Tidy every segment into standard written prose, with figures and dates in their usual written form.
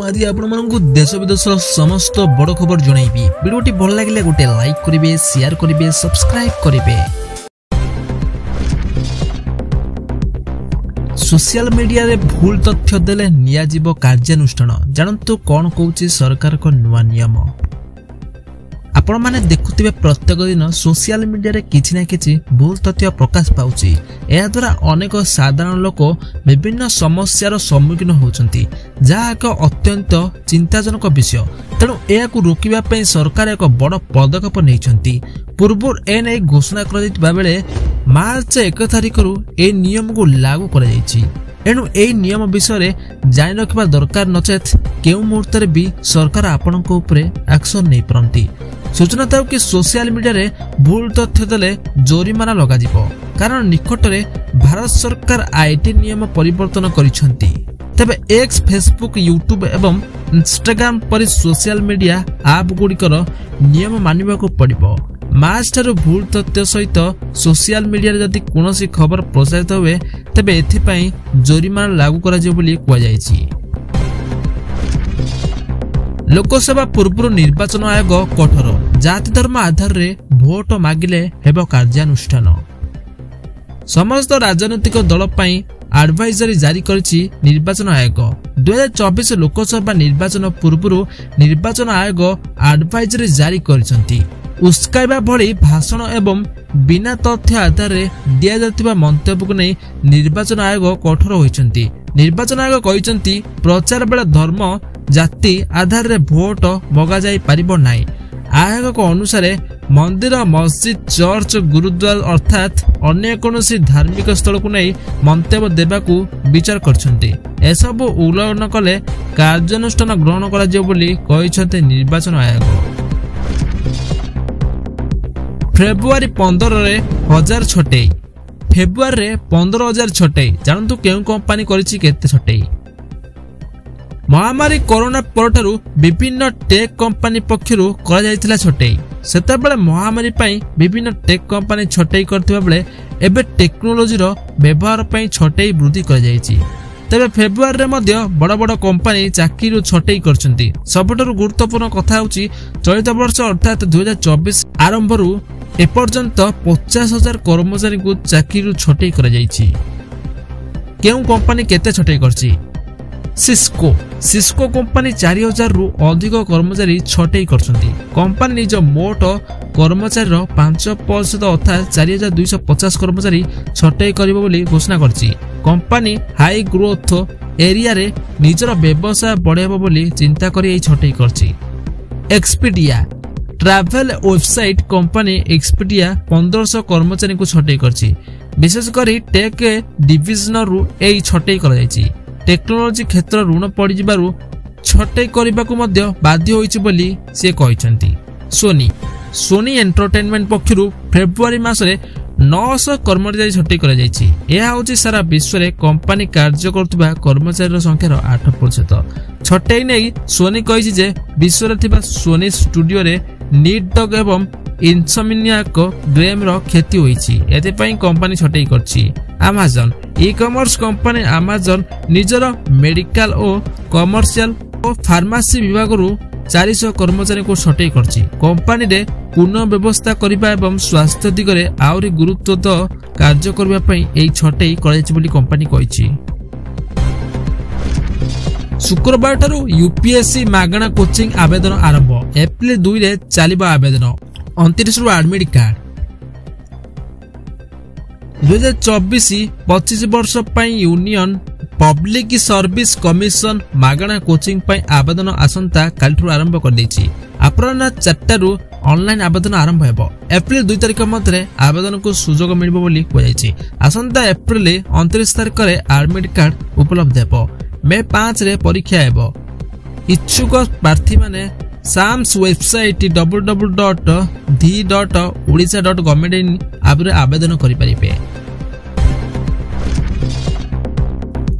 आज आपको देश विदेश समस्त बड़ खबर जनइबी। वीडियोटी भल लगे गोटे लाइक करेंगे, शेयर करेंगे, सब्सक्राइब करेंगे। सोशल मीडिया रे भूल तथ्य देले नियाजिबो कार्यानुष्ठान। जानतु कौन कहूची सरकार को नुआ नियम। आपण माने देखुथिबे प्रत्येक दिन सोशल मीडिया रे किछि ना किछि भूल तथ्य प्रकाश पाउची। एहा द्वारा अनेक साधारण लोक विभिन्न समस्यार सम्मुखीन होउचंती, जहा एक अत्यंत चिंताजनक विषय। तेणु एहाकु रोकिबा पई सरकार एक बड़ पदक्षेप नेइचंती। पूर्व एने घोषणा कर दैतिबा बेले मार्च 1 तारिखरु ए नियम को लागू कर जायछि। एणु ए नियम विषय जानि रखिबा दरकार, नचेत केउ मुहूर्त रे भी सरकार आपनक उपरे एक्शन नै परंती। सूचना था कि सोशल मीडिया रे भूल तथ्य देले जोरिमाना लगा जिवो, कारण निकट रे भारत सरकार आईटी नियम परिवर्तन करिसंती। तबे एक्स, फेसबुक, यूट्यूब एवं इंस्टाग्राम परि सोशल मीडिया ऐप गुड़िकर नियम मानिबाको पड़िबो। मार्च ठारू भूल तथ्य सहित सोशल मीडिया रे जदि कोनोसी खबर प्रसारित हुए तबे एथिपई जोरिमाना लागू करा जे बोली कुआ जायछि। लोकसभा पूर्व निर्वाचन आयोग कठोर, जाति धर्म आधार रे भोट मागिले हेबो कार्यानुष्ठान। समस्त राजनीतिक दल पई एडवाइजरी जारी करछि निर्वाचन आयोग। 2024 लोकसभा निर्वाचन पूर्व निर्वाचन आयोग एडवाइजरी जारी करछंती। उस्काइबा भली भाषण एवं बिना तथ्य आधार रे दिया जातिबा मंतव्य को नहीं निर्वाचन आयोग कठोर होइछंती। निर्वाचन आयोग कहिसंती प्रचार बेले धर्म जाति आधार रे भोट मगा जाई परिबो नाही। आयोग अनुसार मंदिर, मस्जिद, चर्च, गुरुद्वार अर्थात अन्य कोनोसी धार्मिक स्थल को नहीं मंतव्य देबाकू विचार करछंती। एसबु उल्लंघन कले कार्यानुष्ठान ग्रहण करा जे बोली कहिसंती निर्वाचन आयोग। फेब्रुआरी 15 रे 1000 छटई। फेब्रुआरी रे 15,000 छटई। जानतु केउ कंपनी करिछि केते छटई। महामारी कोरोना परठारु विभिन्न टेक कंपनी पक्षरु करा जायतिला छटई। सेता बेले महामारी पई विभिन्न टेक कंपनी छटई करथिबा बेले एबे टेक्नोलॉजी रो व्यवहार पई छटई वृद्धि कर जायछि। तबे फेब्रुआरी रे मध्य बड़ बड़ कंपनी चाकरी छटई करछंती। सबठारु गुरुत्वपूर्ण कथा होछि चलित वर्ष अर्थात 2024 आरंभरु एपर्यंत 50,000 कर्मचारी को चाकरी छटई कर जायछि। केउ कंपनी केते छटई करछि? सिस्को कंपनी 4,000 रु अधिक कर्मचारी छटई करछंती। कंपनी निज मोट कर्मचारी 5% अर्थात 4,250 कर्मचारी छटई करिबो बोली घोषणा करछि। कंपनी हाई ग्रोथ एरिया रे निजर व्यवसाय बढ़ाइबो बोली चिंता करी छटई करछि। Expedia travel website company Expedia 1500 कर्मचारी को छटई करछि। विशेष करी टेक डिविजन रु एई छटई कर जायछि। टेक्नोलॉजी क्षेत्र ऋण पड़ी जिबारु छटई करबाकू मध्य बाध्य होइछि बोली से कहिसंती। सोनी एंटरटेनमेंट पक्षरु फेब्रुआरी मासरे 900 कर्मचारी छटई कर जायछि। एहा होछि सारा विश्व रे कंपनी कार्य करतबा कर्मचारी संख्यार 8%। छटई नै सोनी कहिछि जे विश्व रे थिबा सोनी स्टूडियो रे नीड डॉग एवं इनसोमनियाक गेम रो क्षति होइछि। एते पई कंपनी छटई करछि। Amazon e commerce company Amazon निजर मेडिकल और कमर्शियल और फार्मेसी विभाग रु 400 कर्मचारी को छटई करछि। कंपनी रे पुनः व्यवस्था करिबा एवं स्वास्थ्य दिगरे आउरी गुरुत्व द कार्य करबा पई एई छटई कराइछि बोली कंपनी कहिछि। शुक्रवार ठारू यूपीएससी मागणा कोचिंग आवेदन आरंभ। एप्रिल 2 रे चलिबा आवेदन। 29 रु एडमिट कार्ड। 2024-25 वर्ष पई यूनियन पब्लिक सर्विस कमिशन मागणा कोचिंग पई आवेदन आसंता कालठु आरंभ कर दैछि। अपराह्न 4 रु ऑनलाइन आवेदन आरंभ हेबो। एप्रिल 2 तारिख मध्य आवेदन को सुजोग मिलिबो बोली कहैछि। आसंता एप्रिल 29 तारिख रे एडमिट कार्ड उपलब्ध हेबो। मे 5 रे परीक्षा हेबो। इच्छुक प्रार्थी माने साम्स वेबसाइट www.the.odisha.government.in आबरे आवेदन करि परिबे।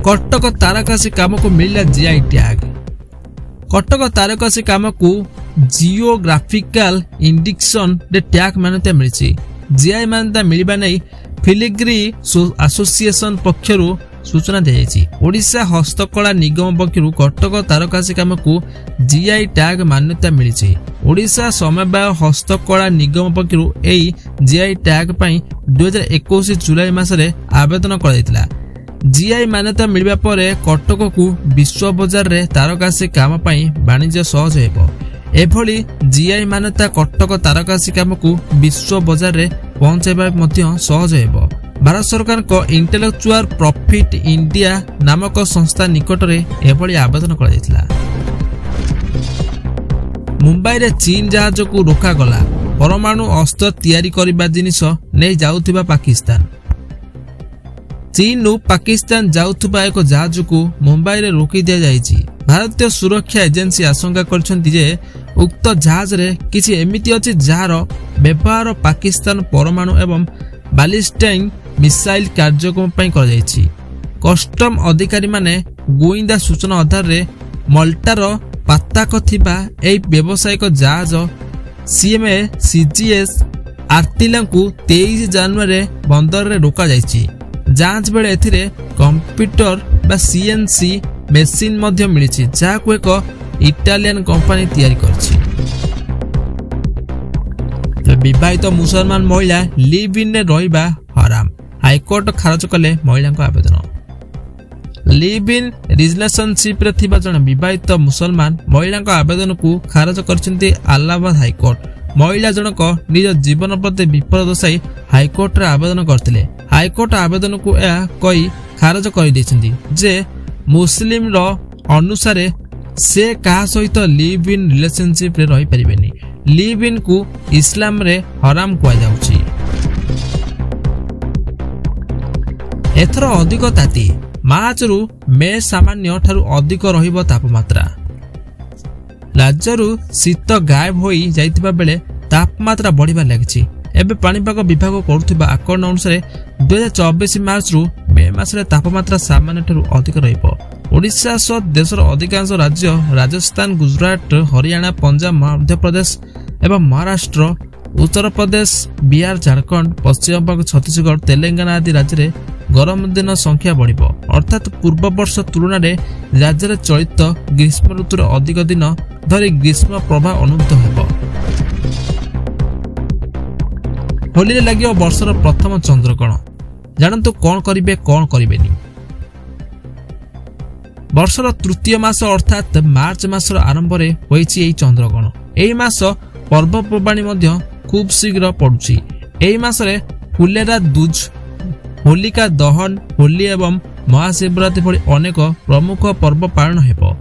कटक तारकासी काम को मिलला जीआई टैग। कटक तारकासी काम को जियोग्राफिकल इंडिकेशन रे टैग मान्यता मिलछि। जीआई मान्यता मिलिबा नै फिलिग्री एसोसिएशन पक्षरु सूचना दी। ओडिशा हस्तकला निगम पक्षर कटक तारकासी काम को जीआई टैग मान्यता मिली। ओडिशा समवाय हस्तकला निगम पक्षर जीआई टैग पर 2021 जुलाई मासरे आवेदन कर जीआई मान्यता मिलवा पर कटक को विश्व बजार रे तारकासी काम पाई वाणिज्य सहज हेबो। एभली जीआई मान्यता कटक तारकासी काम को विश्व बजार रे पहुंचाइबा मध्य सहज हेबो। भारत सरकार को इंटेलेक्चुअल प्रॉफिट इंडिया नामक संस्था निकट रे एभली आवेदन कर दिथिला। मुंबई रे चीन जहाज को रोका गला। परमाणु अस्त्र तैयारी करबा जिनिस नै जाउथिबा पाकिस्तान। चीन पाकिस्तान जाउथुबा एक जहाज को मुंबई रे रोकी दिया जायछि। भारतीय सुरक्षा एजेंसी आशंका करछन्ति जे उक्त जहाज रे किछि एमिति अछि जार व्यवहार पाकिस्तान परमाणु एवं बैलिस्टिक मिसाइल कार्यक्रम पई कर जायछि। कस्टम अधिकारी माने गोइंदा सूचना आधार रे मल्टार पाताक थिबा एई व्यवसायिक जहाज सीएमए सीजीएस आर्टिला को 23 जनवरी बंदर रे रोका जायछि। जांच बेले एथिरे कंप्यूटर बा सीएनसी मेसिन मध्य मिलिछि जाको एक इटालियन कंपनी तैयारी करछि। विवाहित मुसलमान महिला लिव इन रे रहिबा हराम। हाईकोर्ट खारज कले महिला आवेदन। लिव इन रिलेशनशिप रे थिबा जण विवाहित मुसलमान महिला आवेदन को खारज करछन्ती इलाहाबाद हाईकोर्ट। महिला जनक निज जीवन प्रति विपद दर्शाई हाईकोर्ट रे आवेदन करथिले। हाईकोर्ट आवेदन को कही खारज कर दैछन्ती जे मुस्लिम रो अनुसार से कहा सहित लिव इन रिलेशनशिप रे रही परिबेनी। लिव इन को इस्लाम रे हराम कुआ जाउछि। एथर अधिक ताती मार्च रु मे सामान्य ठारू अधिक रहिबो तापमात्रा। राज्यरू शीत गायब होई जाइतिबा बेले तापमात्रा बढ़िबा लागिछि। एबे पाणीपाग विभाग करुथिबा आकलन अनुसार 2024 मार्च रु मे मासरे तापमात्रा सामान्य ठारू अधिक रहिबो। ओडिशा सह देशर अधिकांश राज्य राजस्थान गुजरात हरियाणा पंजाब मध्य प्रदेश एवं महाराष्ट्र उत्तर प्रदेश बिहार झारखंड पश्चिम बंग छत्तीसगढ़ तेलंगाना आदि राज्य रे गरम दिन संख्या बढ़िबो। अर्थात पूर्व वर्ष तुलना रे राज्य रे चलित ग्रीष्म ऋतुर अधिक दिन धरी ग्रीष्म प्रभाव अनुभूत हेबो। होली रे लागियो वर्षर प्रथम चंद्रग्रहण। जानंतु कोन करिवे कोन करिवेनी। वर्षर तृतीय मास अर्थात मार्च मासर आरंभ रे होईछि एई चंद्रग्रहण। एई मास पर्वपर्वाणी मध्य खूब शीघ्र पड़ुछि। एई मासरे फुलेरा दूज होलिका दहन होली एवं महाशिवरात्रि भली अनेक प्रमुख पर्व पालन हेबो।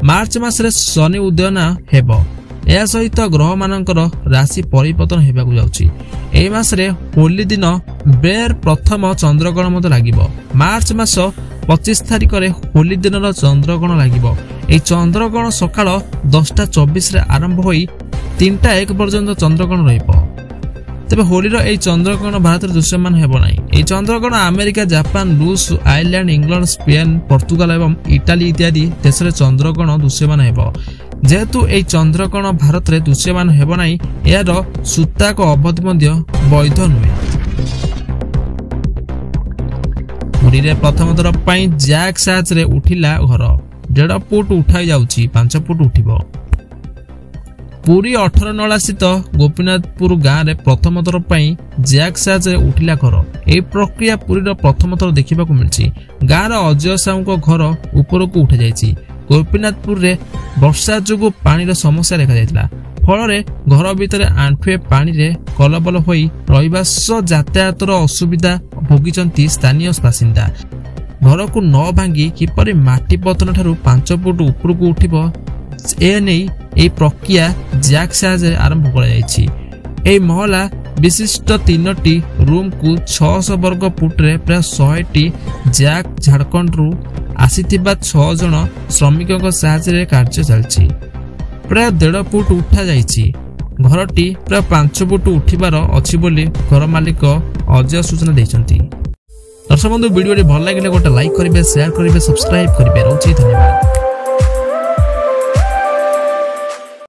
मार्च मासरे शनि उदयन हेबो। या सहित ग्रह मानकर राशि परिवर्तन हेबाकु जाउछि। एई मासरे होली दिन बेर प्रथम चंद्रग्रहण मत लागिबो। मार्च मास 25 तारिख रे होली दिन चंद्रग्रहण लागिबो। एई चंद्रग्रहण सकाळ 10:24 रे आरंभ होई 3:01 पर्यंत चंद्रग्रहण रहिबो। तबे होलीर एई चंद्रग्रहण भारत दृश्यमान हेबो नाही। एई चंद्रग्रहण अमेरिका जापान रूस आयरलैंड इंग्लैंड स्पेन पोर्तुगाल एवं इटाली इत्यादि देश रे चंद्रग्रहण दृश्यमान हेबो। जेहेतु एई चंद्रग्रहण भारत रे दृश्यमान हेबो नाही यार सूताक अवधि मध्य वैध नुहे। पुरी रे प्रथम थर पई जैक साज रे उठिला घर 1.5 फुट उठाई जाउछि 5 फुट उठिबो। पुरी 18 नला स्थित गोपीनाथपुर गाँव में प्रथम थर जैक साज उठिला घर। यह प्रक्रिया पुरी प्रथम थर देखा मिली। गाँव अजय साहू घर ऊपर को उठा जाइए। गोपीनाथपुर रे वर्षा जो पानी समस्या देखा जाइतिला। फल घर भितर आंठुए पानी रे कलबल होई रहिबा सह यातायातर असुविधा भोगी स्थानीय बासिंदा। घर को न भांगी किपरि माटी पतन ठारू 5 फुट ऊपर को उठिबो ए प्रक्रिया जैक साहाय्य आरंभ कर महला विशिष्ट 3टी रूम को 600 वर्ग फुट रे प्राय 100टी जैक झारखंड रु आसीथिबा 6 जन श्रमिकों साहाय्य कार्य चलछि। प्राय 1.5 फुट उठा जाइछि। घरटी प्राय 5 फुट उठिबार अछि बोली घर मालिक अजय सूचना दैछन्ति। दर्शक बंधु वीडियो भल लगे गोटे लाइक करेंगे, शेयर करेंगे, सब्सक्राइब करेंगे। धन्यवाद।